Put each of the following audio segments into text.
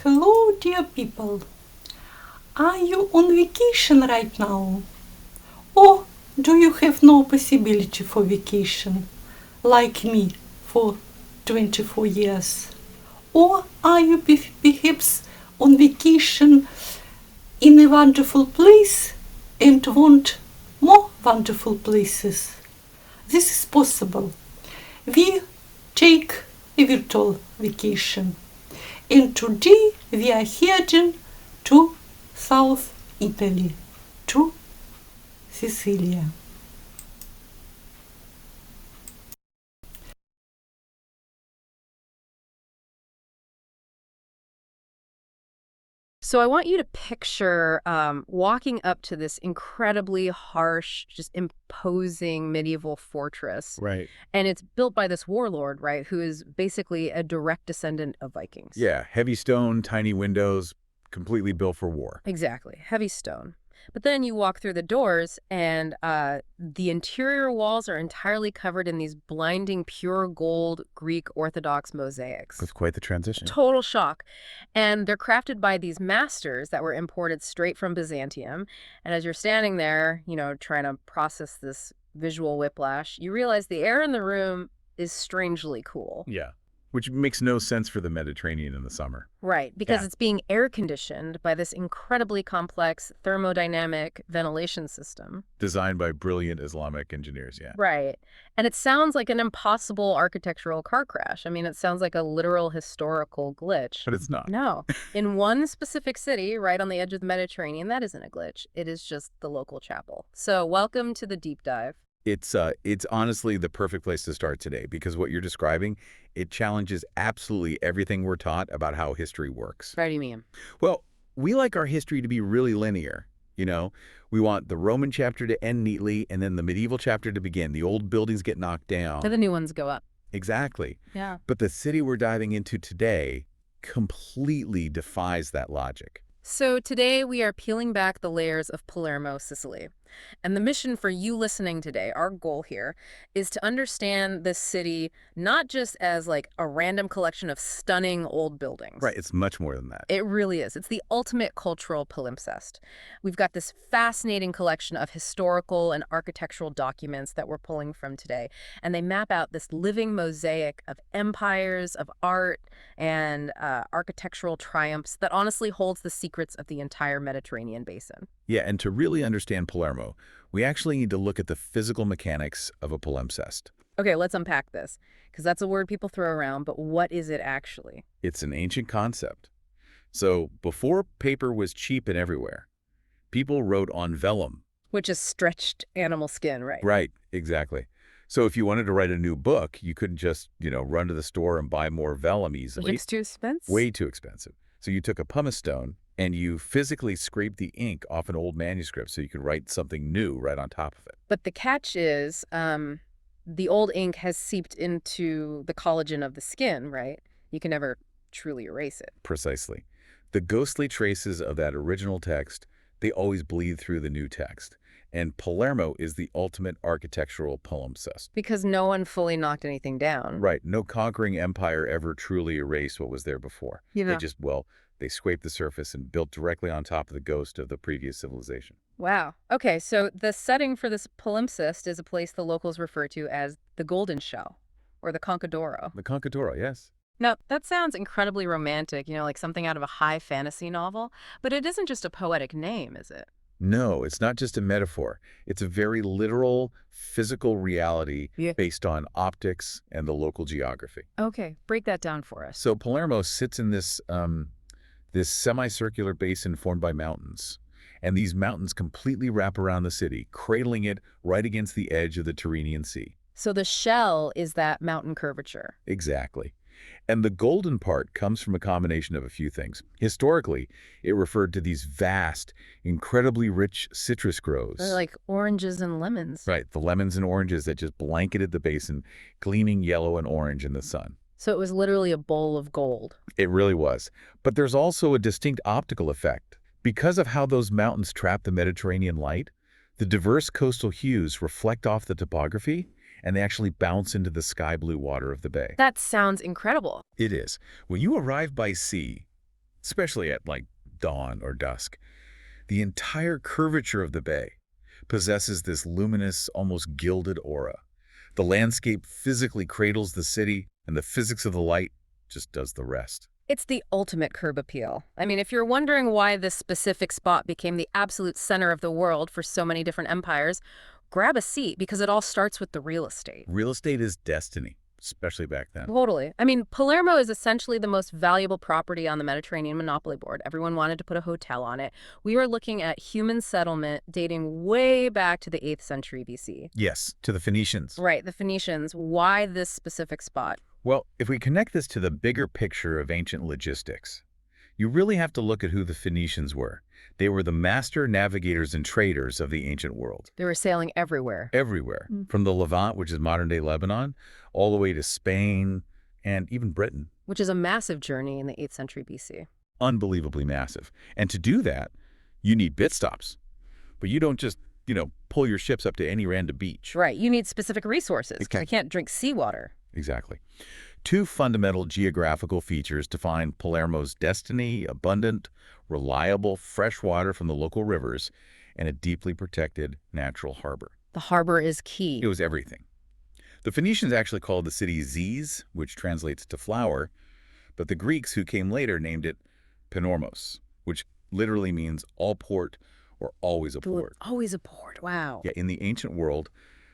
Hello, dear people. Are you on vacation right now? Or do you have no possibility for vacation, like me, for 24 years? Or are you perhaps on vacation in a wonderful place and want more wonderful places? This is possible. We take a virtual vacation. And today we are heading to South Italy, to Sicilia. So I want you to picture walking up to this incredibly harsh, just imposing medieval fortress. Right. And it's built by this warlord, right, who is basically a direct descendant of Vikings. Yeah, heavy stone, tiny windows, completely built for war. Exactly. Heavy stone. But then you walk through the doors, and the interior walls are entirely covered in these blinding pure gold Greek Orthodox mosaics. That's quite the transition. Total shock. And they're crafted by these masters that were imported straight from Byzantium. And as you're standing there, trying to process this visual whiplash, you realize the air in the room is strangely cool. Yeah, which makes no sense for the Mediterranean in the summer. Right, because Yeah. it's being air conditioned by this incredibly complex thermodynamic ventilation system. Designed by brilliant Islamic engineers, yeah. Right. And it sounds like an impossible architectural car crash. I mean, it sounds like a literal historical glitch. But it's not. No. In one specific city, right on the edge of the Mediterranean, that isn't a glitch. It is just the local chapel. So welcome to the deep dive. It's honestly the perfect place to start today because what you're describing, it challenges absolutely everything we're taught about how history works. What do you mean? Well, we like our history to be really linear, you know? We want the Roman chapter to end neatly and then the medieval chapter to begin. The old buildings get knocked down. And the new ones go up. Exactly. Yeah. But the city we're diving into today completely defies that logic. So today we are peeling back the layers of Palermo, Sicily. And the mission for you listening today, our goal here, is to understand this city not just as like a random collection of stunning old buildings. Right, it's much more than that. It really is. It's the ultimate cultural palimpsest. We've got this fascinating collection of historical and architectural documents that we're pulling from today. And they map out this living mosaic of empires, of art, and architectural triumphs that honestly holds the secrets of the entire Mediterranean basin. Yeah, and to really understand Palermo, we actually need to look at the physical mechanics of a palimpsest. Okay, let's unpack this, because that's a word people throw around, but what is it actually? It's an ancient concept. So before paper was cheap and everywhere, people wrote on vellum. Which is stretched animal skin, right? Right, exactly. So if you wanted to write a new book, you couldn't just, run to the store and buy more vellum easily. Which is too expensive? Way too expensive. So you took a pumice stone and you physically scraped the ink off an old manuscript so you could write something new right on top of it. But the catch is the old ink has seeped into the collagen of the skin, right? You can never truly erase it. Precisely. The ghostly traces of that original text, they always bleed through the new text. And Palermo is the ultimate architectural palimpsest. Because no one fully knocked anything down. Right. No conquering empire ever truly erased what was there before. Yeah. They scraped the surface and built directly on top of the ghost of the previous civilization. Wow. Okay, so the setting for this palimpsest is a place the locals refer to as the Golden Shell, or the Concadoro. The Concadoro, yes. Now, that sounds incredibly romantic, like something out of a high fantasy novel, but it isn't just a poetic name, is it? No, it's not just a metaphor. It's a very literal, physical reality based on optics and the local geography. Okay, break that down for us. So Palermo sits in this semicircular basin formed by mountains. And these mountains completely wrap around the city, cradling it right against the edge of the Tyrrhenian Sea. So the shell is that mountain curvature. Exactly. And the golden part comes from a combination of a few things. Historically, it referred to these vast, incredibly rich citrus groves. They're like oranges and lemons. Right, the lemons and oranges that just blanketed the basin, gleaming yellow and orange in the sun. So it was literally a bowl of gold. It really was. But there's also a distinct optical effect. Because of how those mountains trap the Mediterranean light, the diverse coastal hues reflect off the topography, and they actually bounce into the sky blue water of the bay. That sounds incredible. It is. When you arrive by sea, especially at like dawn or dusk. The entire curvature of the bay possesses this luminous, almost gilded aura. The landscape physically cradles the city, and the physics of the light just does the rest. It's the ultimate curb appeal. I mean, if you're wondering why this specific spot became the absolute center of the world for so many different empires, grab a seat because it all starts with the real estate. Real estate is destiny, especially back then. Totally. I mean, Palermo is essentially the most valuable property on the Mediterranean monopoly board. Everyone wanted to put a hotel on it. We are looking at human settlement dating way back to the 8th century BC. Yes, to the Phoenicians. Right, the Phoenicians. Why this specific spot? Well, if we connect this to the bigger picture of ancient logistics, you really have to look at who the Phoenicians were. They were the master navigators and traders of the ancient world. They were sailing everywhere. Everywhere, from the Levant, which is modern-day Lebanon, all the way to Spain and even Britain. Which is a massive journey in the 8th century BC. Unbelievably massive. And to do that, you need bit stops. But you don't just, pull your ships up to any random beach. Right, you need specific resources. Okay. You can't drink seawater. Exactly. Two fundamental geographical features define Palermo's destiny: abundant, reliable fresh water from the local rivers, and a deeply protected natural harbor. The harbor is key. It was everything. The Phoenicians actually called the city Zes, which translates to flower, but the Greeks who came later named it Panormos, which literally means all port or always a port. Always a port, wow. Yeah, in the ancient world,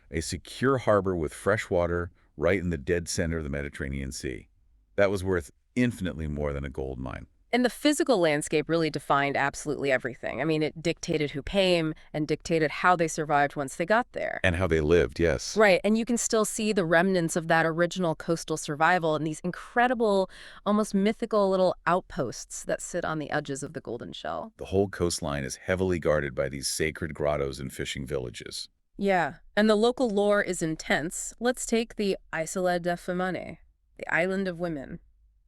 a secure harbor with fresh water right in the dead center of the Mediterranean Sea. That was worth infinitely more than a gold mine. And the physical landscape really defined absolutely everything. I mean, it dictated who came and dictated how they survived once they got there. And how they lived, yes. Right, and you can still see the remnants of that original coastal survival in these incredible, almost mythical little outposts that sit on the edges of the Golden Shell. The whole coastline is heavily guarded by these sacred grottos and fishing villages. Yeah, and the local lore is intense. Let's take the Isola de Femine, the Island of Women.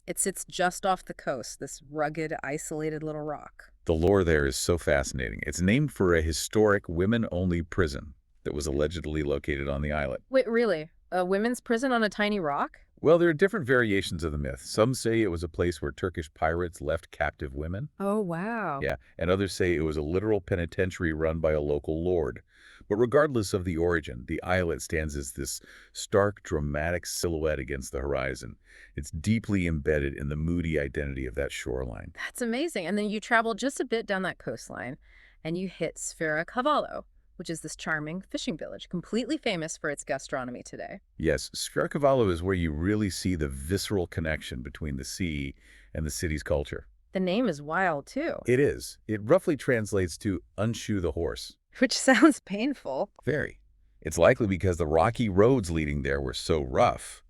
It sits just off the coast, this rugged, isolated little rock. The lore there is so fascinating. It's named for a historic women-only prison that was allegedly located on the islet. Wait, really? A women's prison on a tiny rock? Well, there are different variations of the myth. Some say it was a place where Turkish pirates left captive women. Oh, wow. Yeah, and others say it was a literal penitentiary run by a local lord. But regardless of the origin, the islet stands as this stark, dramatic silhouette against the horizon. It's deeply embedded in the moody identity of that shoreline. That's amazing. And then you travel just a bit down that coastline, and you hit Sfera Cavallo, which is this charming fishing village, completely famous for its gastronomy today. Yes, Sfera is where you really see the visceral connection between the sea and the city's culture. The name is wild, too. It is. It roughly translates to unshoe the horse. Which sounds painful. Very. It's likely because the rocky roads leading there were so rough,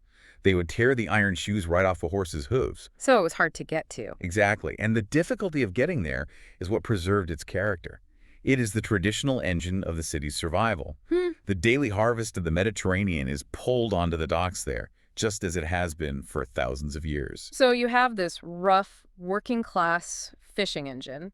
they would tear the iron shoes right off a horse's hooves. So it was hard to get to. Exactly. And the difficulty of getting there is what preserved its character. It is the traditional engine of the city's survival. The daily harvest of the Mediterranean is pulled onto the docks there, just as it has been for thousands of years. So you have this rough, working-class fishing engine.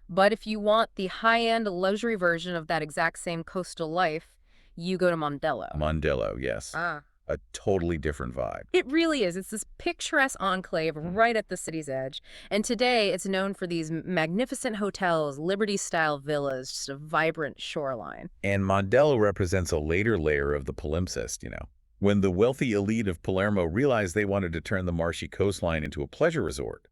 But if you want the high-end luxury version of that exact same coastal life, you go to Mondello. Mondello, yes. A totally different vibe. It really is. It's this picturesque enclave right at the city's edge. And today it's known for these magnificent hotels, Liberty-style villas, just a vibrant shoreline. And Mondello represents a later layer of the palimpsest, when the wealthy elite of Palermo realized they wanted to turn the marshy coastline into a pleasure resort.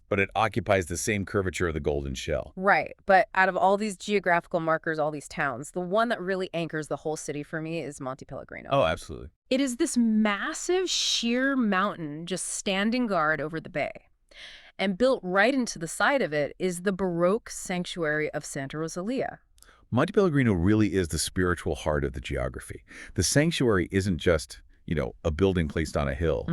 But it occupies the same curvature of the Golden Shell. Right. But out of all these geographical markers, all these towns, the one that really anchors the whole city for me is Monte Pellegrino. Oh, absolutely. It is this massive, sheer mountain just standing guard over the bay. And built right into the side of it is the Baroque sanctuary of Santa Rosalia. Monte Pellegrino really is the spiritual heart of the geography. The sanctuary isn't just a building placed on a hill.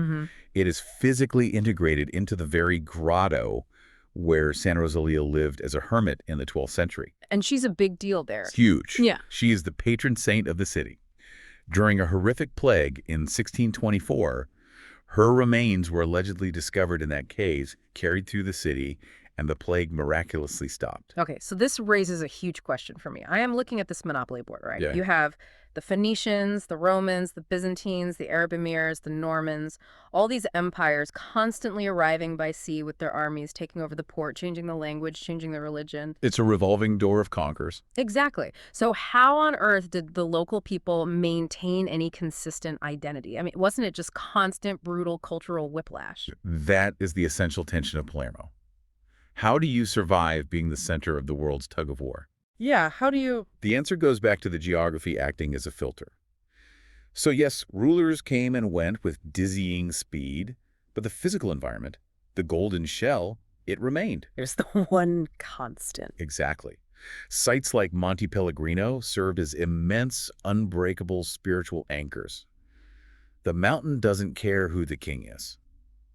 It is physically integrated into the very grotto where Santa Rosalia lived as a hermit in the 12th century. And she's a big deal there. It's huge. Yeah. She is the patron saint of the city. During a horrific plague in 1624, her remains were allegedly discovered in that cave, carried through the city, and the plague miraculously stopped. Okay, so this raises a huge question for me. I am looking at this monopoly board, right? Yeah. You have the Phoenicians, the Romans, the Byzantines, the Arab emirs, the Normans, all these empires constantly arriving by sea with their armies, taking over the port, changing the language, changing the religion. It's a revolving door of conquers. Exactly. So how on earth did the local people maintain any consistent identity? I mean, wasn't it just constant, brutal cultural whiplash? That is the essential tension of Palermo. How do you survive being the center of the world's tug of war? Yeah, how do you... The answer goes back to the geography acting as a filter. So yes, rulers came and went with dizzying speed, but the physical environment, the golden shell, it remained. There's the one constant. Exactly. Sites like Monte Pellegrino served as immense, unbreakable spiritual anchors. The mountain doesn't care who the king is.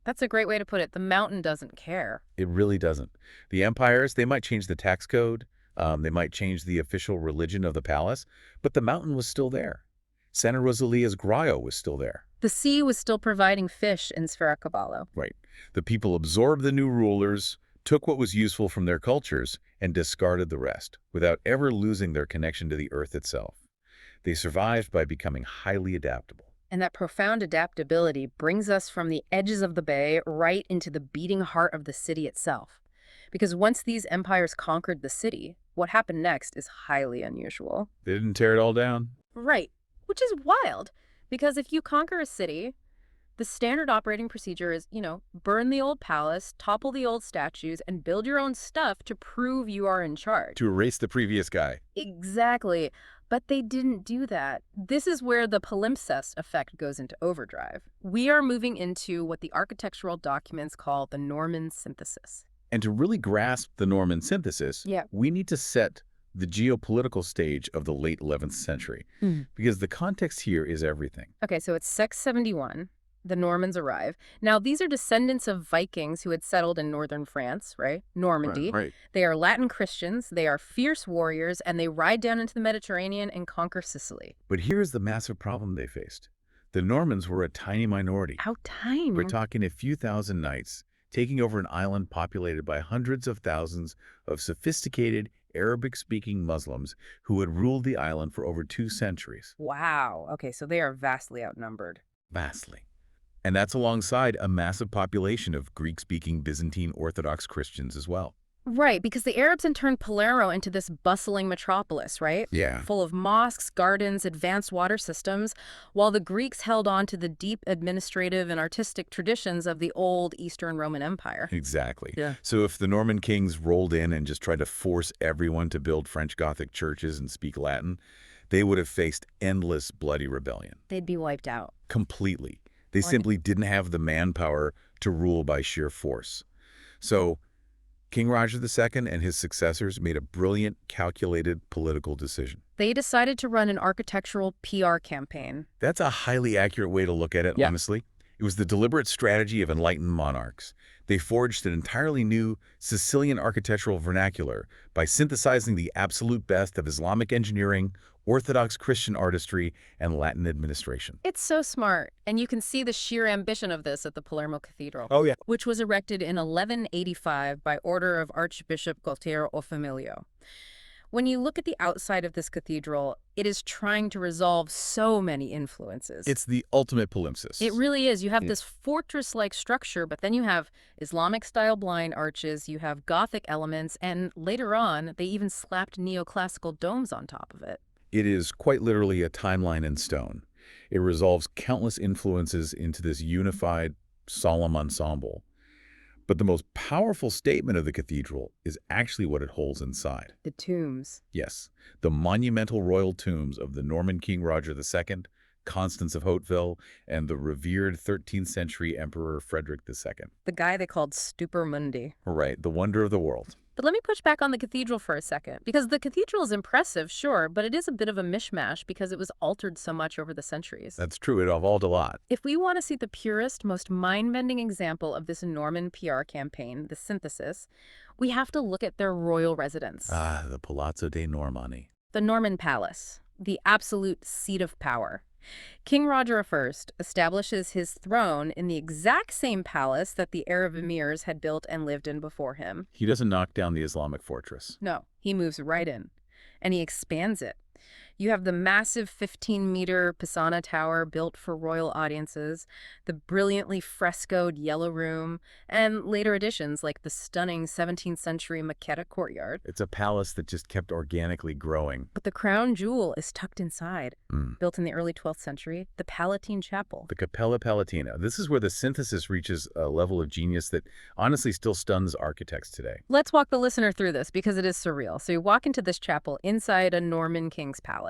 That's a great way to put it. The mountain doesn't care. It really doesn't. The empires, they might change the tax code, they might change the official religion of the palace, but the mountain was still there. Santa Rosalia's Grotto was still there. The sea was still providing fish in Sferacavallo. Right. The people absorbed the new rulers, took what was useful from their cultures, and discarded the rest, without ever losing their connection to the earth itself. They survived by becoming highly adaptable. And that profound adaptability brings us from the edges of the bay right into the beating heart of the city itself. Because once these empires conquered the city, what happened next is highly unusual. They didn't tear it all down. Right. Which is wild. Because if you conquer a city, the standard operating procedure is, burn the old palace, topple the old statues, and build your own stuff to prove you are in charge. To erase the previous guy. Exactly. But they didn't do that. This is where the palimpsest effect goes into overdrive. We are moving into what the architectural documents call the Norman synthesis. And to really grasp the Norman synthesis, we need to set the geopolitical stage of the late 11th century, because the context here is everything. Okay, so it's 671. The Normans arrive. Now, these are descendants of Vikings who had settled in northern France, right? Normandy. Right. They are Latin Christians, they are fierce warriors, and they ride down into the Mediterranean and conquer Sicily. But here's the massive problem they faced. The Normans were a tiny minority. How tiny? We're talking a few thousand knights taking over an island populated by hundreds of thousands of sophisticated Arabic-speaking Muslims who had ruled the island for over 2 centuries. Wow. Okay, so they are vastly outnumbered. Vastly. And that's alongside a massive population of Greek-speaking Byzantine Orthodox Christians as well. Right, because the Arabs then turned Palermo into this bustling metropolis, right? Yeah. Full of mosques, gardens, advanced water systems, while the Greeks held on to the deep administrative and artistic traditions of the old Eastern Roman Empire. Exactly. Yeah. So if the Norman kings rolled in and just tried to force everyone to build French Gothic churches and speak Latin, they would have faced endless bloody rebellion. They'd be wiped out. Completely. They simply didn't have the manpower to rule by sheer force. So King Roger II and his successors made a brilliant, calculated political decision. They decided to run an architectural PR campaign. That's a highly accurate way to look at it, honestly. It was the deliberate strategy of enlightened monarchs. They forged an entirely new Sicilian architectural vernacular by synthesizing the absolute best of Islamic engineering, Orthodox Christian artistry, and Latin administration. It's so smart, and you can see the sheer ambition of this at the Palermo Cathedral. Oh, yeah. Which was erected in 1185 by order of Archbishop Gualtiero o Familio. When you look at the outside of this cathedral, it is trying to resolve so many influences. It's the ultimate palimpsest. It really is. You have this fortress-like structure, but then you have Islamic-style blind arches, you have Gothic elements, and later on, they even slapped neoclassical domes on top of it. It is quite literally a timeline in stone. It resolves countless influences into this unified, solemn ensemble. But the most powerful statement of the cathedral is actually what it holds inside. The tombs. Yes, the monumental royal tombs of the Norman King Roger II, Constance of Hauteville, and the revered 13th century Emperor Frederick II. The guy they called Stupor Mundi. Right, the wonder of the world. But let me push back on the cathedral for a second, because the cathedral is impressive, sure, but it is a bit of a mishmash because it was altered so much over the centuries. That's true, it evolved a lot. If we want to see the purest, most mind-bending example of this Norman PR campaign, the synthesis, we have to look at their royal residence. Ah, the Palazzo dei Normanni. The Norman Palace, the absolute seat of power. King Roger I establishes his throne in the exact same palace that the Arab emirs had built and lived in before him. He doesn't knock down the Islamic fortress. No, he moves right in, and he expands it. You have the massive 15-meter Pisana Tower built for royal audiences, the brilliantly frescoed Yellow Room, and later additions like the stunning 17th century Maquetta courtyard. It's a palace that just kept organically growing. But the crown jewel is tucked inside, Mm. built in the early 12th century, the Palatine Chapel. The Cappella Palatina. This is where the synthesis reaches a level of genius that honestly still stuns architects today. Let's walk the listener through this because it is surreal. So you walk into this chapel inside a Norman king's palace.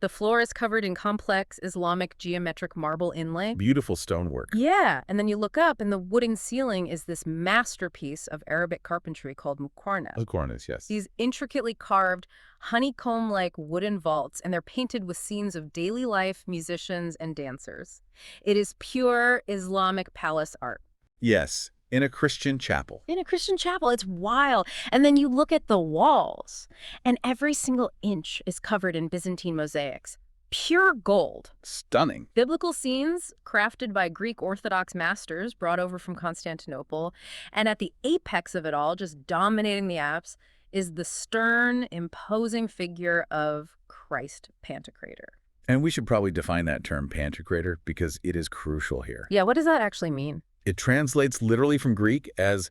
The floor is covered in complex Islamic geometric marble inlay. Beautiful stonework. Yeah, and then you look up and the wooden ceiling is this masterpiece of Arabic carpentry called muqarnas. Muqarnas, yes. These intricately carved, honeycomb-like wooden vaults, and they're painted with scenes of daily life, musicians, and dancers. It is pure Islamic palace art. Yes, in a Christian chapel. In a Christian chapel, it's wild. And then you look at the walls, and every single inch is covered in Byzantine mosaics. Pure gold. Stunning. Biblical scenes crafted by Greek Orthodox masters brought over from Constantinople. And at the apex of it all, just dominating the apse, is the stern, imposing figure of Christ Pantocrator. And we should probably define that term Pantocrator because it is crucial here. Yeah, what does that actually mean? It translates literally from Greek as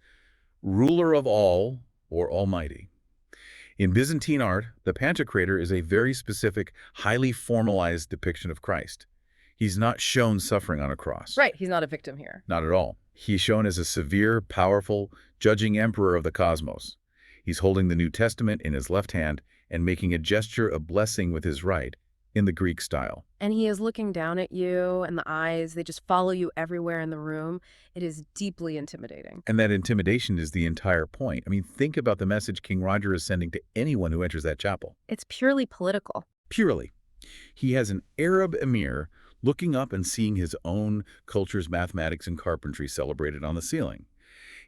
ruler of all or almighty. In Byzantine art, the Pantocrator is a very specific, highly formalized depiction of Christ. He's not shown suffering on a cross. Right, he's not a victim here. Not at all. He's shown as a severe, powerful, judging emperor of the cosmos. He's holding the New Testament in his left hand and making a gesture of blessing with his right, in the Greek style. And he is looking down at you, and the eyes, they just follow you everywhere in the room. It is deeply intimidating. And that intimidation is the entire point. I mean, think about the message King Roger is sending to anyone who enters that chapel. It's purely political. Purely. He has an Arab emir looking up and seeing his own culture's mathematics and carpentry celebrated on the ceiling.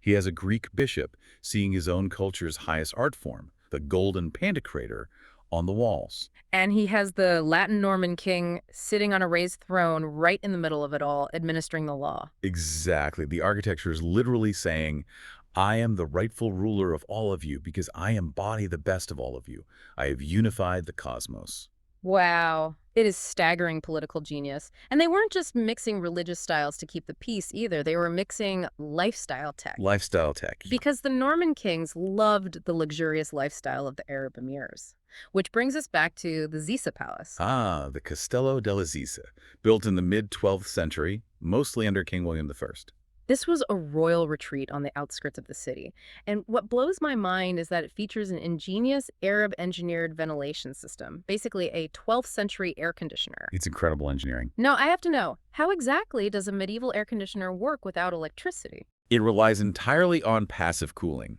He has a Greek bishop seeing his own culture's highest art form, the golden Pantocrator, on the walls. And he has the Latin Norman king sitting on a raised throne right in the middle of it all, administering the law. Exactly. The architecture is literally saying, I am the rightful ruler of all of you because I embody the best of all of you. I have unified the cosmos. Wow. It is staggering political genius. And they weren't just mixing religious styles to keep the peace either. They were mixing lifestyle tech. Lifestyle tech. Because the Norman kings loved the luxurious lifestyle of the Arab emirs. Which brings us back to the Zisa Palace. Ah, the Castello della Zisa, built in the mid-12th century, mostly under King William I. This was a royal retreat on the outskirts of the city. And what blows my mind is that it features an ingenious Arab-engineered ventilation system, basically a 12th century air conditioner. It's incredible engineering. Now, I have to know, how exactly does a medieval air conditioner work without electricity? It relies entirely on passive cooling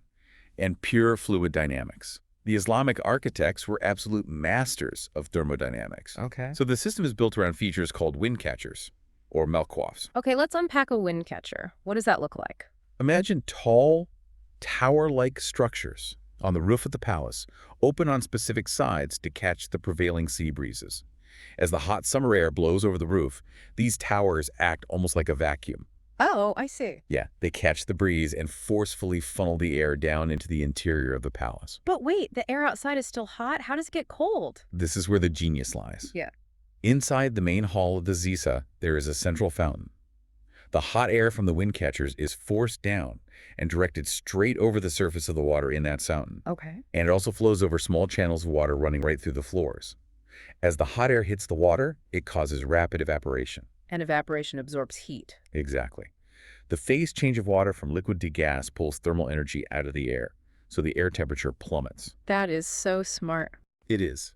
and pure fluid dynamics. The Islamic architects were absolute masters of thermodynamics. Okay. So the system is built around features called wind catchers, or melkwafs. Okay, let's unpack a wind catcher. What does that look like? Imagine tall, tower-like structures on the roof of the palace, open on specific sides to catch the prevailing sea breezes. As the hot summer air blows over the roof, these towers act almost like a vacuum. Oh, I see. Yeah, they catch the breeze and forcefully funnel the air down into the interior of the palace. But wait, the air outside is still hot? How does it get cold? This is where the genius lies. Yeah. Inside the main hall of the Zisa, there is a central fountain. The hot air from the wind catchers is forced down and directed straight over the surface of the water in that fountain. Okay. And it also flows over small channels of water running right through the floors. As the hot air hits the water, it causes rapid evaporation. And evaporation absorbs heat. Exactly. The phase change of water from liquid to gas pulls thermal energy out of the air, so the air temperature plummets. That is so smart. It is.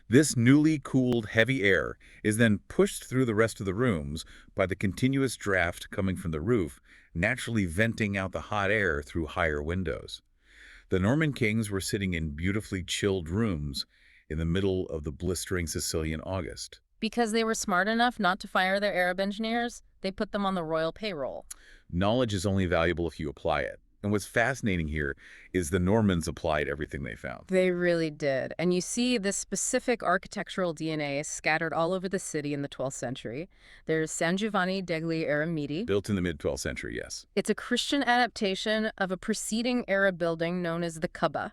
This newly cooled heavy air is then pushed through the rest of the rooms by the continuous draft coming from the roof, naturally venting out the hot air through higher windows. The Norman kings were sitting in beautifully chilled rooms in the middle of the blistering Sicilian August. Because they were smart enough not to fire their Arab engineers, they put them on the royal payroll. Knowledge is only valuable if you apply it. And And what's fascinating here is the Normans applied everything they found. They really did. And you see this specific architectural DNA scattered all over the city in the 12th century. There's San Giovanni degli Eremiti. Built in the mid-12th century, yes. It's a Christian adaptation of a preceding era building known as the Kaaba.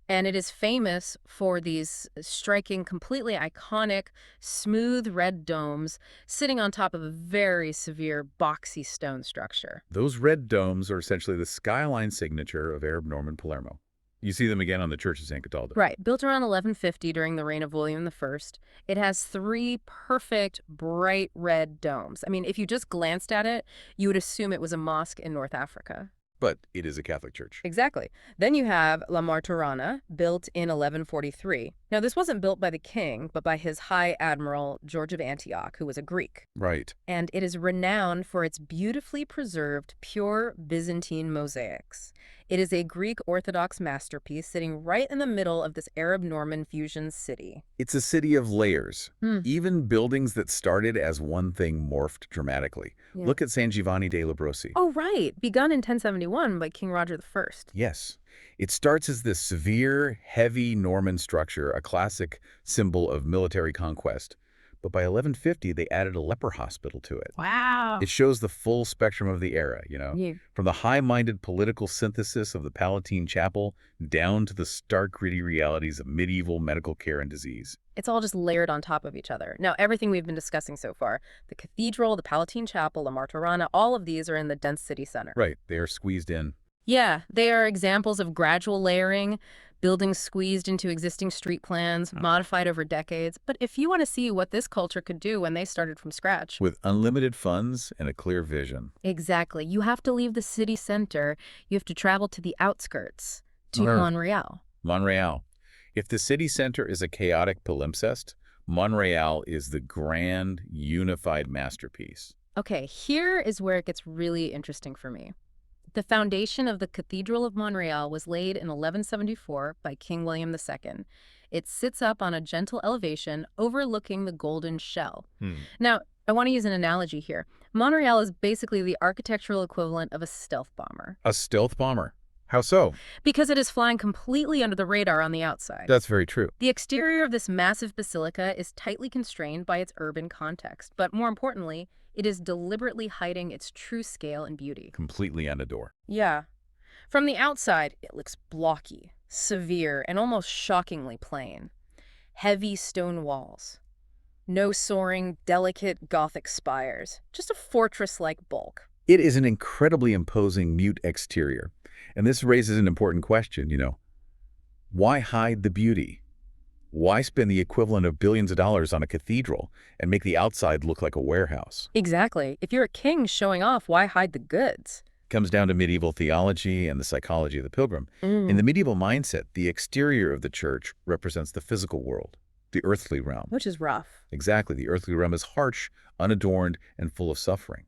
And it is famous for these striking, completely iconic, smooth red domes sitting on top of a very severe, boxy stone structure. Those red domes are essentially the skyline signature of Arab Norman Palermo. You see them again on the Church of San Cataldo. Right. Built around 1150 during the reign of William I, it has 3 perfect, bright red domes. I mean, if you just glanced at it, you would assume it was a mosque in North Africa. But it is a Catholic church. Exactly. Then you have La Martorana, built in 1143. Now, this wasn't built by the king, but by his High Admiral George of Antioch, who was a Greek. Right. And it is renowned for its beautifully preserved, pure Byzantine mosaics. It is a Greek Orthodox masterpiece sitting right in the middle of this Arab-Norman fusion city. It's a city of layers. Even buildings that started as one thing morphed dramatically. Yeah. Look at San Giovanni dei Lebbrosi. Oh, right. Begun in 1071 by King Roger I. Yes. It starts as this severe, heavy Norman structure, a classic symbol of military conquest. But by 1150, they added a leper hospital to it. Wow. It shows the full spectrum of the era, Yeah. from the high-minded political synthesis of the Palatine Chapel down to the stark, gritty realities of medieval medical care and disease. It's all just layered on top of each other. Now, everything we've been discussing so far, the cathedral, the Palatine Chapel, La Martorana, all of these are in the dense city center. Right. They are squeezed in. Yeah, they are examples of gradual layering, buildings squeezed into existing street plans, modified over decades. But if you want to see what this culture could do when they started from scratch. With unlimited funds and a clear vision. Exactly. You have to leave the city center. You have to travel to the outskirts, to Sure. Monreale. Monreale. If the city center is a chaotic palimpsest, Monreale is the grand, unified masterpiece. Okay, here is where it gets really interesting for me. The foundation of the Cathedral of Monreale was laid in 1174 by King William II. It sits up on a gentle elevation overlooking the Golden Shell. Now, I want to use an analogy here. Monreale is basically the architectural equivalent of a stealth bomber. A stealth bomber. How so? Because it is flying completely under the radar on the outside. That's very true. The exterior of this massive basilica is tightly constrained by its urban context, but more importantly, it is deliberately hiding its true scale and beauty. Completely on a door. Yeah. From the outside, it looks blocky, severe, and almost shockingly plain. Heavy stone walls. No soaring, delicate Gothic spires. Just a fortress-like bulk. It is an incredibly imposing, mute exterior. And this raises an important question, Why hide the beauty? Why spend the equivalent of billions of dollars on a cathedral and make the outside look like a warehouse? Exactly. If you're a king showing off, why hide the goods? It comes down to medieval theology and the psychology of the pilgrim. In the medieval mindset, the exterior of the church represents the physical world, the earthly realm. Which is rough. Exactly. The earthly realm is harsh, unadorned, and full of suffering.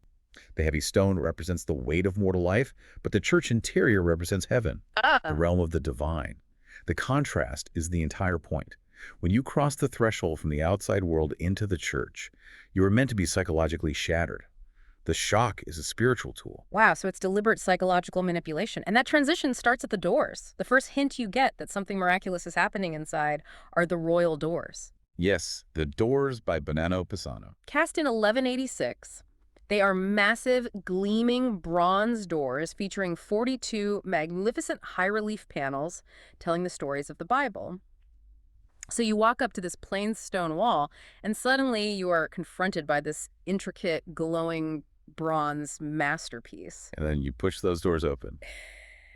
The heavy stone represents the weight of mortal life, but the church interior represents heaven, the realm of the divine. The contrast is the entire point. When you cross the threshold from the outside world into the church, you are meant to be psychologically shattered. The shock is a spiritual tool. Wow, so it's deliberate psychological manipulation. And that transition starts at the doors. The first hint you get that something miraculous is happening inside are the royal doors. Yes, the doors by Bonanno Pisano. Cast in 1186, they are massive, gleaming bronze doors featuring 42 magnificent high-relief panels telling the stories of the Bible. So you walk up to this plain stone wall, and suddenly you are confronted by this intricate, glowing bronze masterpiece. And then you push those doors open,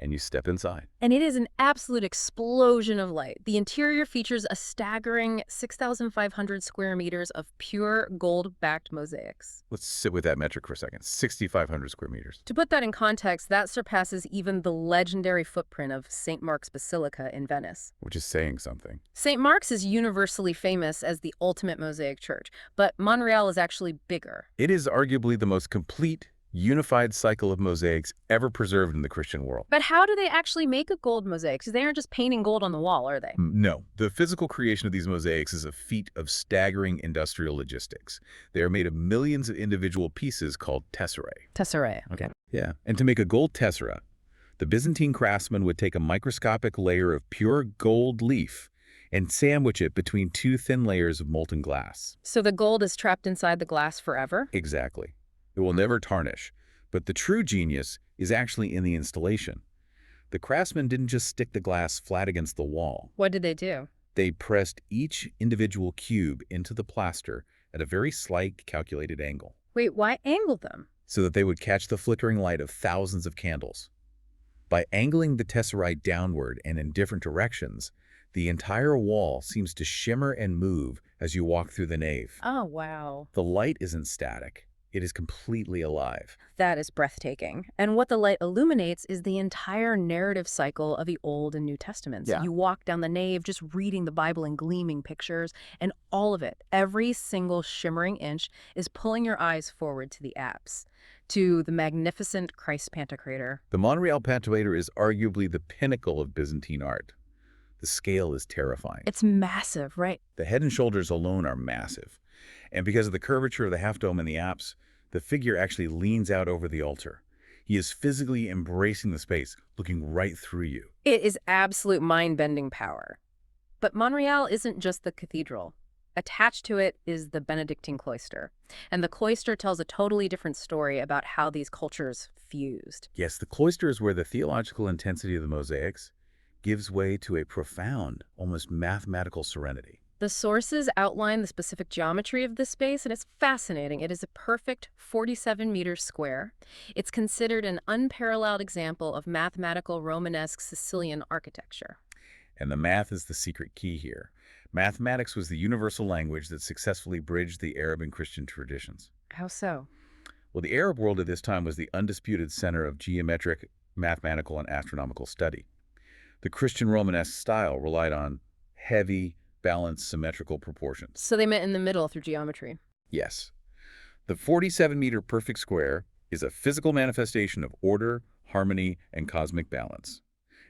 and you step inside. And it is an absolute explosion of light. The interior features a staggering 6,500 square meters of pure gold-backed mosaics. Let's sit with that metric for a second. 6,500 square meters. To put that in context, that surpasses even the legendary footprint of St. Mark's Basilica in Venice. Which is saying something. St. Mark's is universally famous as the ultimate mosaic church, but Monreale is actually bigger. It is arguably the most complete, unified cycle of mosaics ever preserved in the Christian world. But how do they actually make a gold mosaic? Because they aren't just painting gold on the wall, are they? No. The physical creation of these mosaics is a feat of staggering industrial logistics. They are made of millions of individual pieces called tesserae. Tesserae, okay. Yeah. And to make a gold tessera, The Byzantine craftsman would take a microscopic layer of pure gold leaf and sandwich it between two thin layers of molten glass. So the gold is trapped inside the glass forever? Exactly. It will never tarnish. But the true genius is actually in the installation. The craftsman didn't just stick the glass flat against the wall. What did they do? They pressed each individual cube into the plaster at a very slight calculated angle, Wait, why angle them? so that they would catch the flickering light of thousands of candles. By angling the tesseract downward and in different directions, the entire wall seems to shimmer and move as you walk through the nave. Oh, wow. The light isn't static. It is completely alive. That is breathtaking. And what the light illuminates is the entire narrative cycle of the Old and New Testaments. Yeah. You walk down the nave just reading the Bible in gleaming pictures, and all of it, every single shimmering inch, is pulling your eyes forward to the apse, to the magnificent Christ Pantocrator. The Monreale Cathedral is arguably the pinnacle of Byzantine art. The scale is terrifying. It's massive, right? The head and shoulders alone are massive. And because of the curvature of the half dome and the apse, the figure actually leans out over the altar. He is physically embracing the space, looking right through you. It is absolute mind-bending power. But Monreale isn't just the cathedral. Attached to it is the Benedictine cloister. And the cloister tells a totally different story about how these cultures fused. Yes, the cloister is where the theological intensity of the mosaics gives way to a profound, almost mathematical serenity. The sources outline the specific geometry of this space, and it's fascinating. It is a perfect 47 meters square. It's considered an unparalleled example of mathematical Romanesque Sicilian architecture. And the math is the secret key here. Mathematics was the universal language that successfully bridged the Arab and Christian traditions. How so? Well, the Arab world at this time was the undisputed center of geometric, mathematical, and astronomical study. The Christian Romanesque style relied on heavy, balanced, symmetrical proportions. So they met in the middle through geometry. Yes. The 47-meter perfect square is a physical manifestation of order, harmony, and cosmic balance.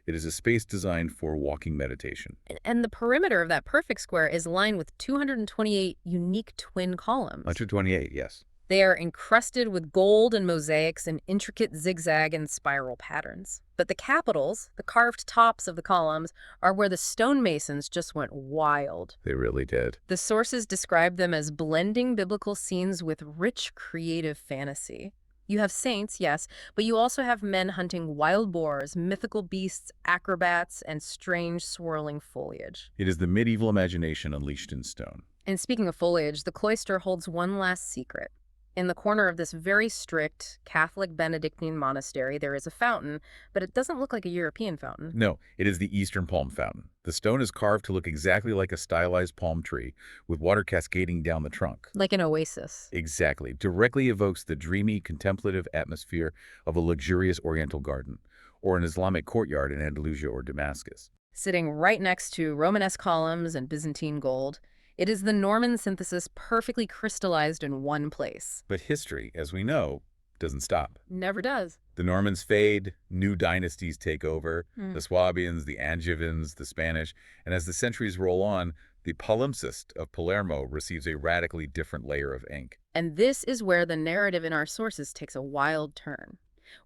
It is a space designed for walking meditation. And the perimeter of that perfect square is lined with 228 unique twin columns. 128, yes. They are encrusted with gold and mosaics in intricate zigzag and spiral patterns. But the capitals, the carved tops of the columns, are where the stonemasons just went wild. They really did. The sources describe them as blending biblical scenes with rich creative fantasy. You have saints, yes, but you also have men hunting wild boars, mythical beasts, acrobats, and strange swirling foliage. It is the medieval imagination unleashed in stone. And speaking of foliage, the cloister holds one last secret. In the corner of this very strict Catholic Benedictine monastery, there is a fountain, but it doesn't look like a European fountain. No, it is the Eastern palm fountain. The stone is carved to look exactly like a stylized palm tree, with water cascading down the trunk. Like an oasis. Exactly. Directly evokes the dreamy, contemplative atmosphere of a luxurious oriental garden, or an Islamic courtyard in Andalusia or Damascus. Sitting right next to Romanesque columns and Byzantine gold, it is the Norman synthesis perfectly crystallized in one place. But history, as we know, doesn't stop. Never does. The Normans fade, new dynasties take over, the Swabians, the Angevins, the Spanish, and as the centuries roll on, the palimpsest of Palermo receives a radically different layer of ink. And this is where the narrative in our sources takes a wild turn.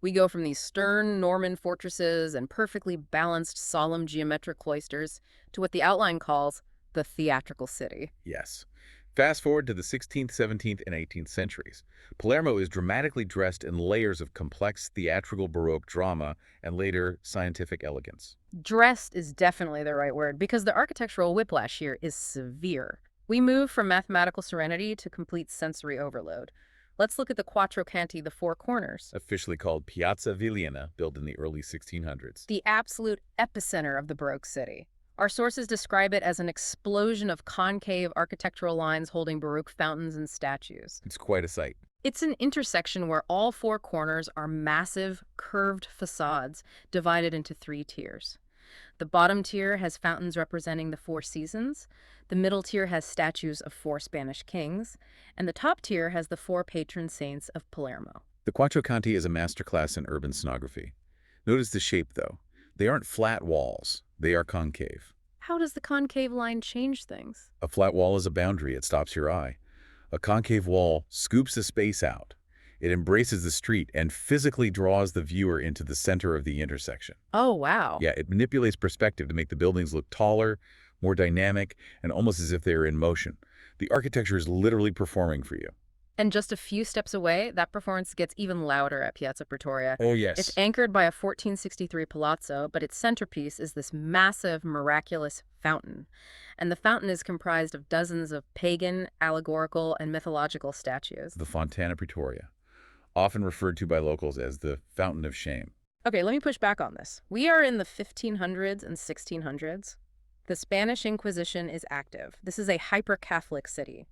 We go from these stern Norman fortresses and perfectly balanced, solemn geometric cloisters to what the outline calls the theatrical city. Yes. Fast forward to the 16th, 17th, and 18th centuries. Palermo is dramatically dressed in layers of complex theatrical Baroque drama and later scientific elegance. Dressed is definitely the right word because the architectural whiplash here is severe. We move from mathematical serenity to complete sensory overload. Let's look at the Quattro Canti, the four corners. Officially called Piazza Villiena, built in the early 1600s. The absolute epicenter of the Baroque city. Our sources describe it as an explosion of concave architectural lines holding Baroque fountains and statues. It's quite a sight. It's an intersection where all four corners are massive, curved facades divided into three tiers. The bottom tier has fountains representing the four seasons, the middle tier has statues of four Spanish kings, and the top tier has the four patron saints of Palermo. The Quattro Canti is a masterclass in urban scenography. Notice the shape, though. They aren't flat walls. They are concave. How does the concave line change things? A flat wall is a boundary. It stops your eye. A concave wall scoops the space out. It embraces the street and physically draws the viewer into the center of the intersection. Oh, wow. Yeah, it manipulates perspective to make the buildings look taller, more dynamic, and almost as if they are in motion. The architecture is literally performing for you. And just a few steps away, that performance gets even louder at Piazza Pretoria. Oh, It's yes. anchored by a 1463 palazzo, but its centerpiece is this massive, miraculous fountain. And the fountain is comprised of dozens of pagan, allegorical, and mythological statues. The Fontana Pretoria, often referred to by locals as the Fountain of Shame. Okay, let me push back on this. We are in the 1500s and 1600s. The Spanish Inquisition is active. This is a hyper-Catholic city.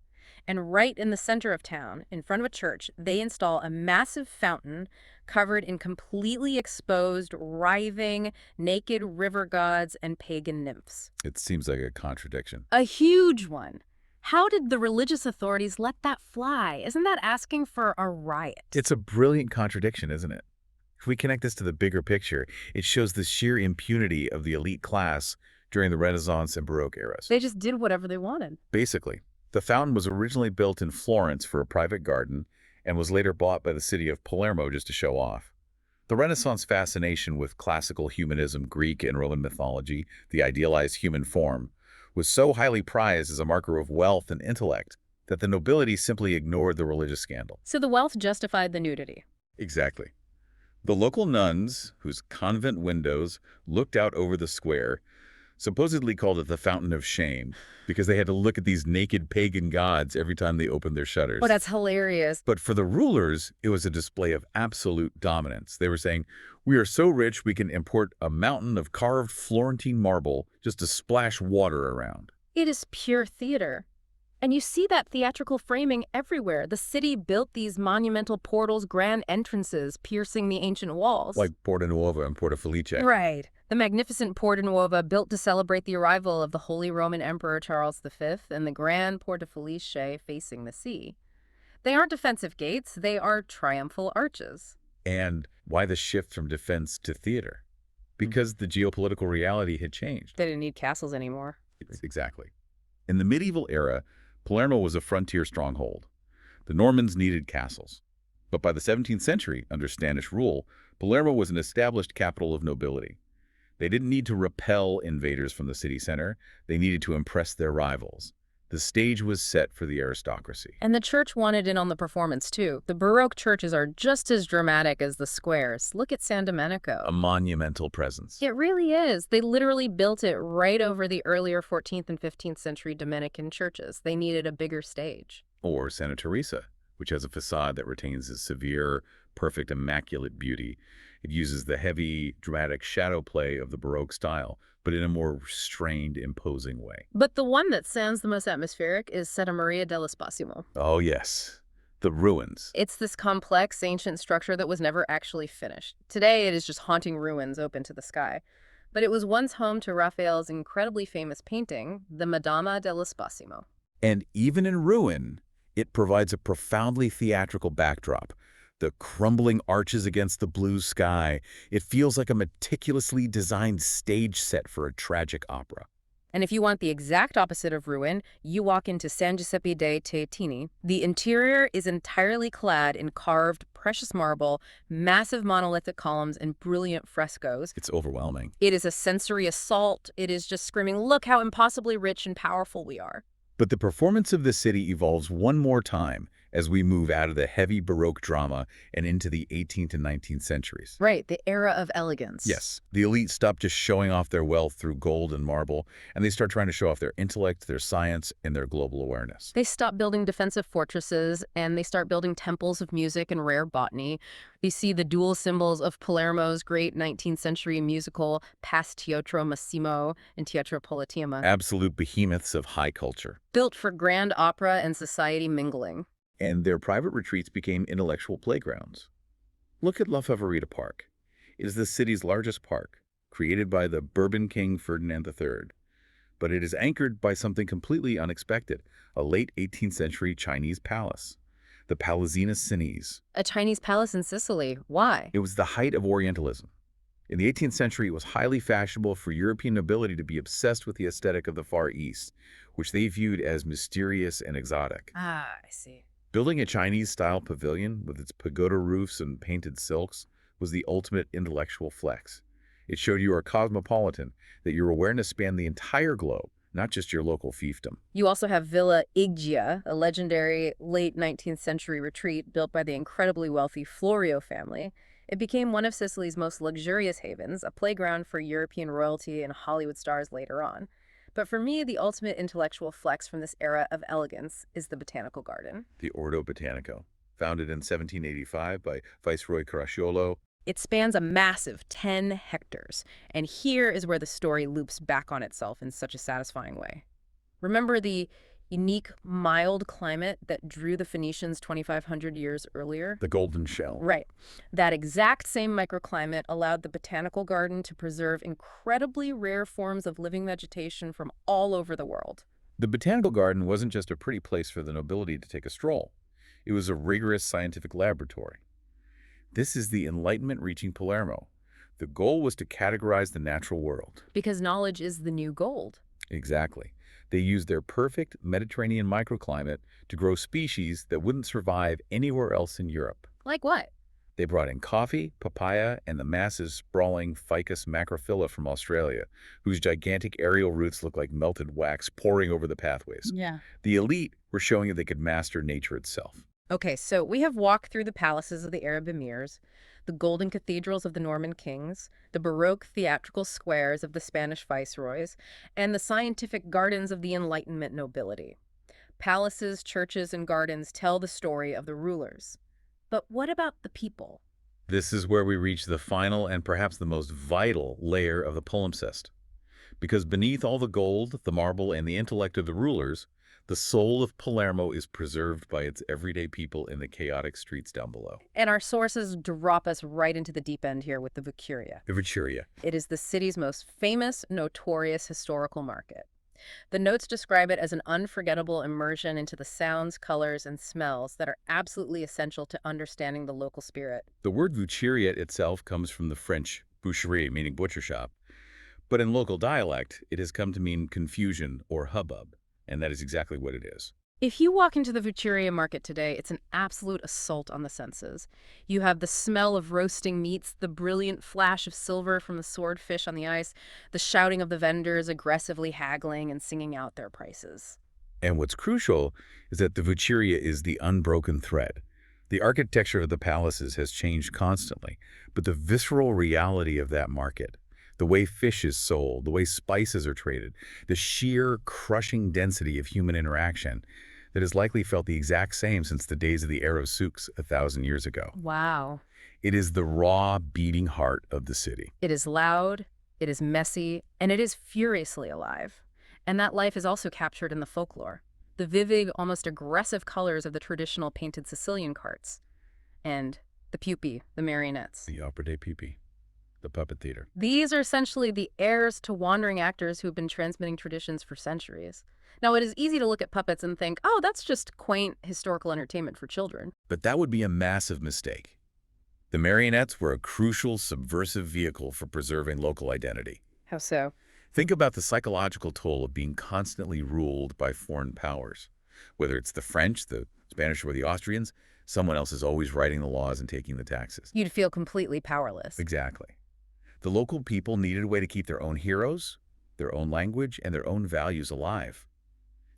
And right in the center of town, in front of a church, they install a massive fountain covered in completely exposed, writhing, naked river gods and pagan nymphs. It seems like a contradiction. A huge one. How did the religious authorities let that fly? Isn't that asking for a riot? It's a brilliant contradiction, isn't it? If we connect this to the bigger picture, it shows the sheer impunity of the elite class during the Renaissance and Baroque eras. They just did whatever they wanted. Basically, the fountain was originally built in Florence for a private garden and was later bought by the city of Palermo just to show off. The Renaissance fascination with classical humanism, Greek and Roman mythology, the idealized human form, was so highly prized as a marker of wealth and intellect that the nobility simply ignored the religious scandal. So the wealth justified the nudity. Exactly. The local nuns, whose convent windows looked out over the square, supposedly called it the Fountain of Shame because they had to look at these naked pagan gods every time they opened their shutters. Oh, that's hilarious. But for the rulers, it was a display of absolute dominance. They were saying, we are so rich we can import a mountain of carved Florentine marble just to splash water around. It is pure theater. And you see that theatrical framing everywhere. The city built these monumental portals, grand entrances piercing the ancient walls. Like Porta Nuova and Porta Felice. Right. The magnificent Porta Nuova, built to celebrate the arrival of the Holy Roman Emperor Charles V, and the grand Porta Felice facing the sea. They aren't defensive gates, they are triumphal arches. And why the shift from defense to theater? Because the geopolitical reality had changed. They didn't need castles anymore. Exactly. In the medieval era, Palermo was a frontier stronghold. The Normans needed castles. But by the 17th century, under Spanish rule, Palermo was an established capital of nobility. They didn't need to repel invaders from the city center. They needed to impress their rivals. The stage was set for the aristocracy. And the church wanted in on the performance, too. The Baroque churches are just as dramatic as the squares. Look at San Domenico. A monumental presence. It really is. They literally built it right over the earlier 14th and 15th century Dominican churches. They needed a bigger stage. Or Santa Teresa, which has a facade that retains its severe, perfect, immaculate beauty. It uses the heavy, dramatic shadow play of the Baroque style, but in a more restrained, imposing way. But the one that sounds the most atmospheric is Santa Maria dello Spasimo. Oh, yes. The ruins. It's this complex, ancient structure that was never actually finished. Today, it is just haunting ruins open to the sky. But it was once home to Raphael's incredibly famous painting, the Madonna dello Spasimo. And even in ruin, it provides a profoundly theatrical backdrop. The crumbling arches against the blue sky. It feels like a meticulously designed stage set for a tragic opera. And if you want the exact opposite of ruin, you walk into San Giuseppe dei Teatini. The interior is entirely clad in carved, precious marble, massive monolithic columns, and brilliant frescoes. It's overwhelming. It is a sensory assault. It is just screaming, look how impossibly rich and powerful we are. But the performance of the city evolves one more time as we move out of the heavy Baroque drama and into the 18th and 19th centuries. Right, the era of elegance. Yes, the elite stop just showing off their wealth through gold and marble, and they start trying to show off their intellect, their science, and their global awareness. They stop building defensive fortresses, and they start building temples of music and rare botany. We see the dual symbols of Palermo's great 19th century musical Pass Teatro Massimo and Teatro Politeama. Absolute behemoths of high culture. Built for grand opera and society mingling. And their private retreats became intellectual playgrounds. Look at La Favorita Park. It is the city's largest park, created by the Bourbon King Ferdinand III. But it is anchored by something completely unexpected, a late 18th century Chinese palace, the Palazzina Sienese. A Chinese palace in Sicily. Why? It was the height of Orientalism. In the 18th century, it was highly fashionable for European nobility to be obsessed with the aesthetic of the Far East, which they viewed as mysterious and exotic. Ah, I see. Building a Chinese-style pavilion with its pagoda roofs and painted silks was the ultimate intellectual flex. It showed you were cosmopolitan, that your awareness spanned the entire globe, not just your local fiefdom. You also have Villa Iggia, a legendary late 19th century retreat built by the incredibly wealthy Florio family. It became one of Sicily's most luxurious havens, a playground for European royalty and Hollywood stars later on. But for me, the ultimate intellectual flex from this era of elegance is the Botanical Garden. The Ordo Botanico, founded in 1785 by Viceroy Caracciolo. It spans a massive 10 hectares, and here is where the story loops back on itself in such a satisfying way. Remember the unique, mild climate that drew the Phoenicians 2,500 years earlier? The Golden Shell. Right. That exact same microclimate allowed the botanical garden to preserve incredibly rare forms of living vegetation from all over the world. The Botanical Garden wasn't just a pretty place for the nobility to take a stroll. It was a rigorous scientific laboratory. This is the Enlightenment reaching Palermo. The goal was to categorize the natural world. Because knowledge is the new gold. Exactly. They used their perfect Mediterranean microclimate to grow species that wouldn't survive anywhere else in Europe. Like what? They brought in coffee, papaya, and the massive sprawling Ficus macrophylla from Australia, whose gigantic aerial roots look like melted wax pouring over the pathways. Yeah. The elite were showing that they could master nature itself. Okay, so we have walked through the palaces of the Arab emirs, the golden cathedrals of the Norman kings, the Baroque theatrical squares of the Spanish viceroys, and the scientific gardens of the Enlightenment nobility. Palaces, churches, and gardens tell the story of the rulers. But what about the people? This is where we reach the final and perhaps the most vital layer of the palimpsest. Because beneath all the gold, the marble, and the intellect of the rulers, the soul of Palermo is preserved by its everyday people in the chaotic streets down below. And our sources drop us right into the deep end here with the Vecuria. The Vecuria. It is the city's most famous, notorious historical market. The notes describe it as an unforgettable immersion into the sounds, colors, and smells that are absolutely essential to understanding the local spirit. The word Vucceria itself comes from the French boucherie, meaning butcher shop. But in local dialect, it has come to mean confusion or hubbub. And that is exactly what it is. If you walk into the Vucceria market today, it's an absolute assault on the senses. You have the smell of roasting meats, the brilliant flash of silver from the swordfish on the ice, the shouting of the vendors aggressively haggling and singing out their prices. And what's crucial is that the Vucceria is the unbroken thread. The architecture of the palaces has changed constantly, but the visceral reality of that market, the way fish is sold, the way spices are traded, the sheer crushing density of human interaction that has likely felt the exact same since the days of the Arab souks 1,000 years ago. Wow. It is the raw, beating heart of the city. It is loud, it is messy, and it is furiously alive. And that life is also captured in the folklore. The vivid, almost aggressive colors of the traditional painted Sicilian carts. And the pupae, the marionettes. The Opera dei Pupi. The puppet theater. These are essentially the heirs to wandering actors who have been transmitting traditions for centuries. Now, it is easy to look at puppets and think, oh, that's just quaint historical entertainment for children. But that would be a massive mistake. The marionettes were a crucial, subversive vehicle for preserving local identity. How so? Think about the psychological toll of being constantly ruled by foreign powers. Whether it's the French, the Spanish, or the Austrians, someone else is always writing the laws and taking the taxes. You'd feel completely powerless. Exactly. The local people needed a way to keep their own heroes, their own language, and their own values alive.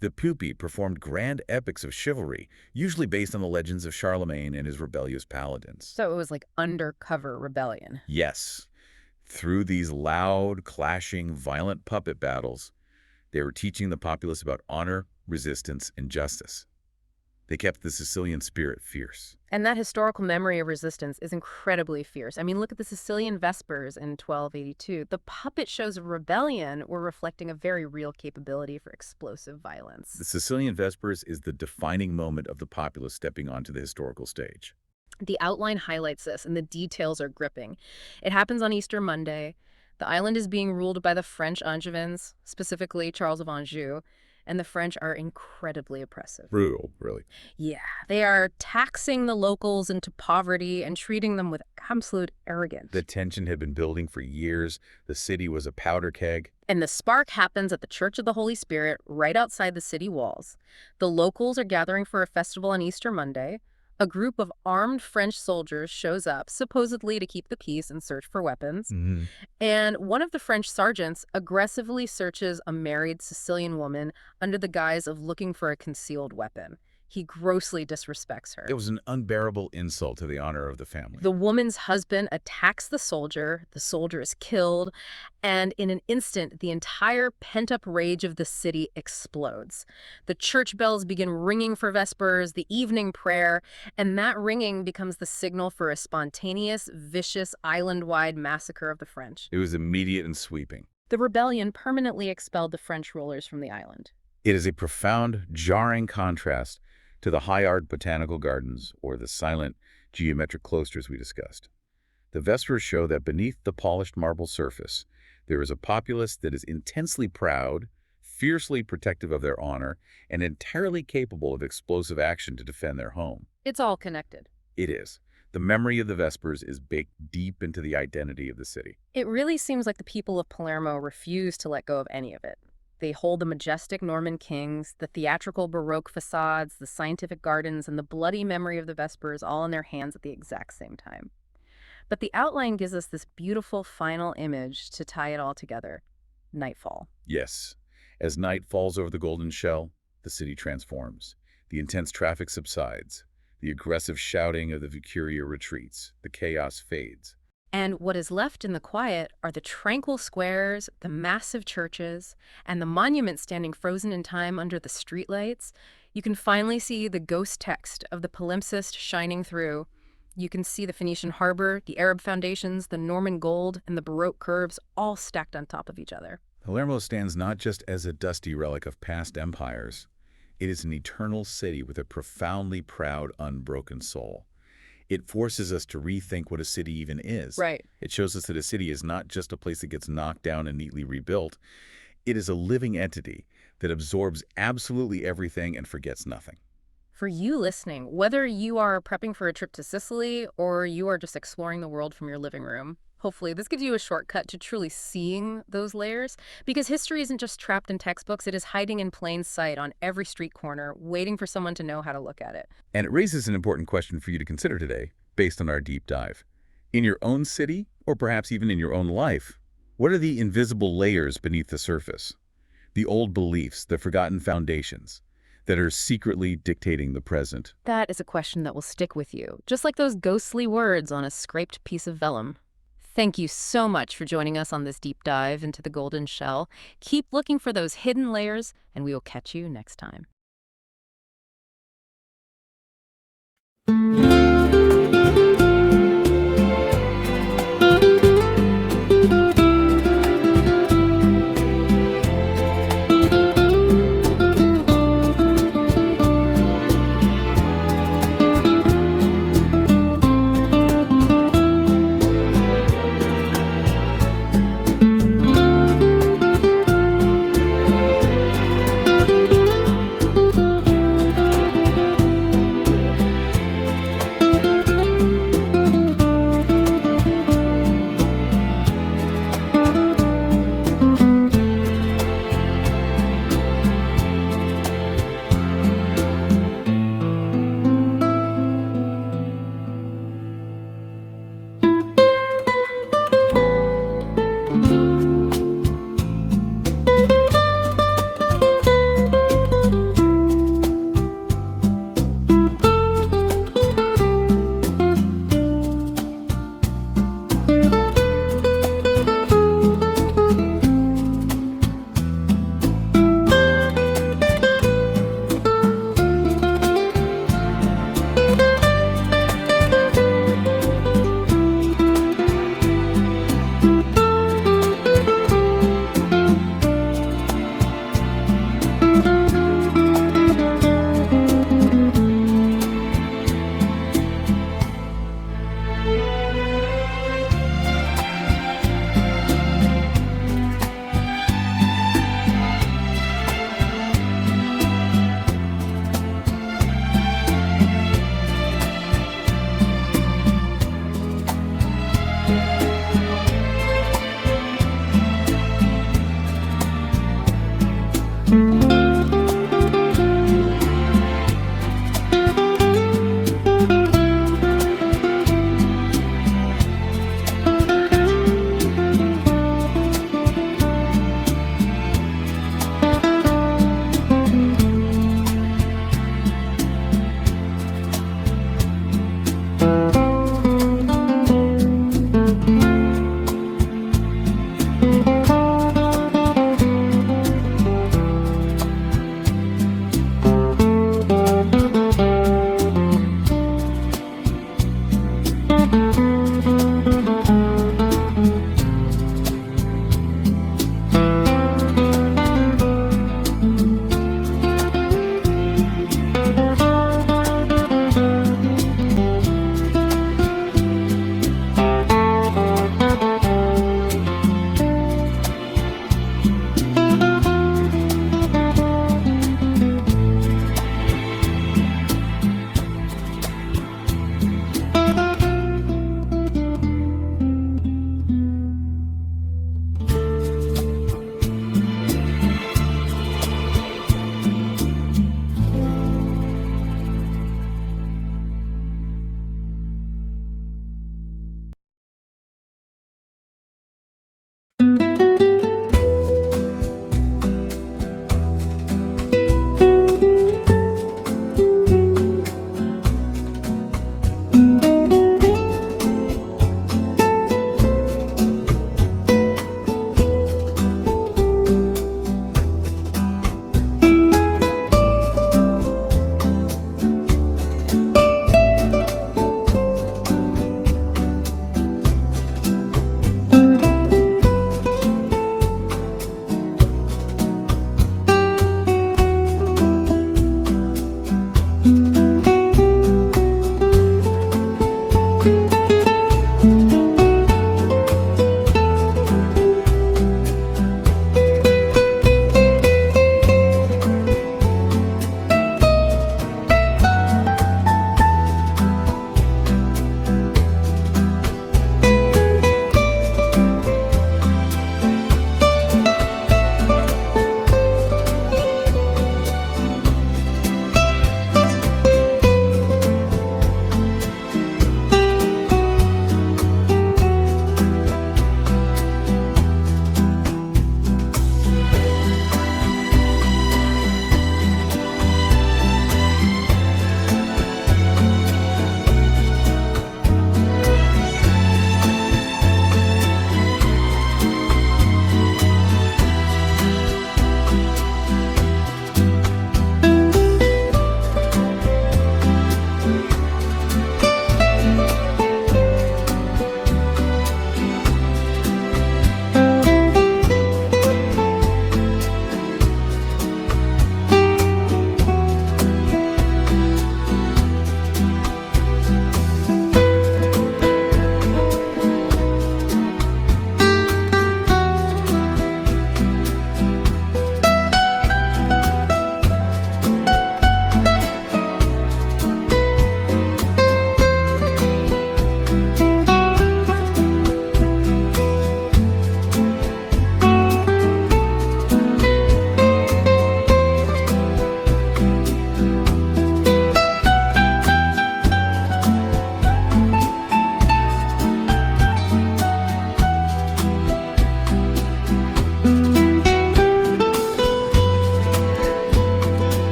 The pupae performed grand epics of chivalry, usually based on the legends of Charlemagne and his rebellious paladins. So it was like undercover rebellion. Yes. Through these loud, clashing, violent puppet battles, they were teaching the populace about honor, resistance, and justice. They kept the Sicilian spirit fierce. And that historical memory of resistance is incredibly fierce. I mean, look at the Sicilian Vespers in 1282. The puppet shows of rebellion were reflecting a very real capability for explosive violence. The Sicilian Vespers is the defining moment of the populace stepping onto the historical stage. The outline highlights this, and the details are gripping. It happens on Easter Monday. The island is being ruled by the French Angevins, specifically Charles of Anjou, and the French are incredibly oppressive. Brutal, really. Yeah, they are taxing the locals into poverty and treating them with absolute arrogance. The tension had been building for years. The city was a powder keg. And the spark happens at the Church of the Holy Spirit right outside the city walls. The locals are gathering for a festival on Easter Monday. A group of armed French soldiers shows up, supposedly to keep the peace and search for weapons. And one of the French sergeants aggressively searches a married Sicilian woman under the guise of looking for a concealed weapon. He grossly disrespects her. It was an unbearable insult to the honor of the family. The woman's husband attacks the soldier is killed, and in an instant, the entire pent-up rage of the city explodes. The church bells begin ringing for Vespers, the evening prayer, and that ringing becomes the signal for a spontaneous, vicious, island-wide massacre of the French. It was immediate and sweeping. The rebellion permanently expelled the French rulers from the island. It is a profound, jarring contrast to the high art botanical gardens or the silent geometric cloisters we discussed. The Vespers show that beneath the polished marble surface, there is a populace that is intensely proud, fiercely protective of their honor, and entirely capable of explosive action to defend their home. It's all connected. It is. The memory of the Vespers is baked deep into the identity of the city. It really seems like the people of Palermo refuse to let go of any of it. They hold the majestic Norman kings, the theatrical Baroque facades, the scientific gardens, and the bloody memory of the Vespers all in their hands at the exact same time. But the outline gives us this beautiful final image to tie it all together. Nightfall. Yes. As night falls over the Golden Shell, the city transforms. The intense traffic subsides. The aggressive shouting of the Vicuria retreats. The chaos fades. And what is left in the quiet are the tranquil squares, the massive churches, and the monuments standing frozen in time under the streetlights. You can finally see the ghost text of the palimpsest shining through. You can see the Phoenician harbor, the Arab foundations, the Norman gold, and the Baroque curves all stacked on top of each other. Palermo stands not just as a dusty relic of past empires. It is an eternal city with a profoundly proud, unbroken soul. It forces us to rethink what a city even is. Right. It shows us that a city is not just a place that gets knocked down and neatly rebuilt. It is a living entity that absorbs absolutely everything and forgets nothing. For you listening, whether you are prepping for a trip to Sicily or you are just exploring the world from your living room, hopefully this gives you a shortcut to truly seeing those layers, because history isn't just trapped in textbooks, it is hiding in plain sight on every street corner, waiting for someone to know how to look at it. And it raises an important question for you to consider today, based on our deep dive. In your own city, or perhaps even in your own life, what are the invisible layers beneath the surface? The old beliefs, the forgotten foundations that are secretly dictating the present? That is a question that will stick with you, just like those ghostly words on a scraped piece of vellum. Thank you so much for joining us on this deep dive into the Golden Shell. Keep looking for those hidden layers, and we will catch you next time.